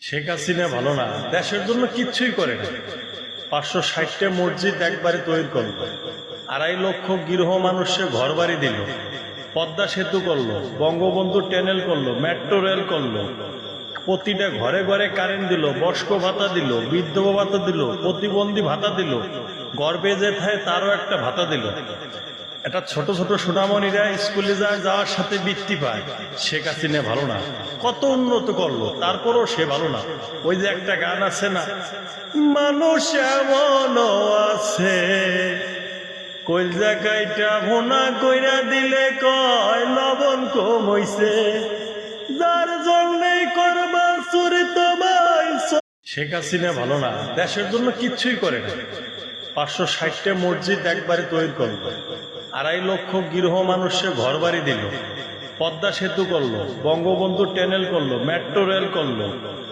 শেখ হাসিনা ভালো না, দেশের জন্য কিচ্ছুই করে না। 560টা মসজিদ একবারে তৈরি করলো, 2.5 লক্ষ গৃহ মানুষের ঘর বাড়ি দিল, পদ্মা সেতু করলো, বঙ্গবন্ধু টানেল করলো, মেট্রো রেল করলো, প্রতিটা ঘরে ঘরে কারেন্ট দিল, বয়স্ক ভাতা দিল, বিধবা ভাতা দিল, প্রতিবন্ধী ভাতা দিল, গর্বে যে থাকে তারও একটা ভাতা দিল। এটা ছোট ছোট সোনামণিরা স্কুলে যাওয়ার সাথে বৃত্তি পায়। শেখ হাসিনা ভালো না, কত উন্নত করলো, তারপরও সে ভালো না। ওই যে একটা গান আছে না, মানুষ এমনও আছে কইলজা কাইটা ভুনা কইরা দিলে কয় লবণ কম হইছে, যার জন্যই করবা চুরি তোমায়। শেখ হাসিনা ভালো না, দেশের জন্য কিচ্ছুই করে না। 560টা মসজিদ একবারে তৈরি করলো, 2.5 লক্ষ গৃহ মানুষের ঘর বাড়ি দিল, পদ্মা সেতু করলো, বঙ্গবন্ধু টানেল করলো, মেট্রো রেল করলো,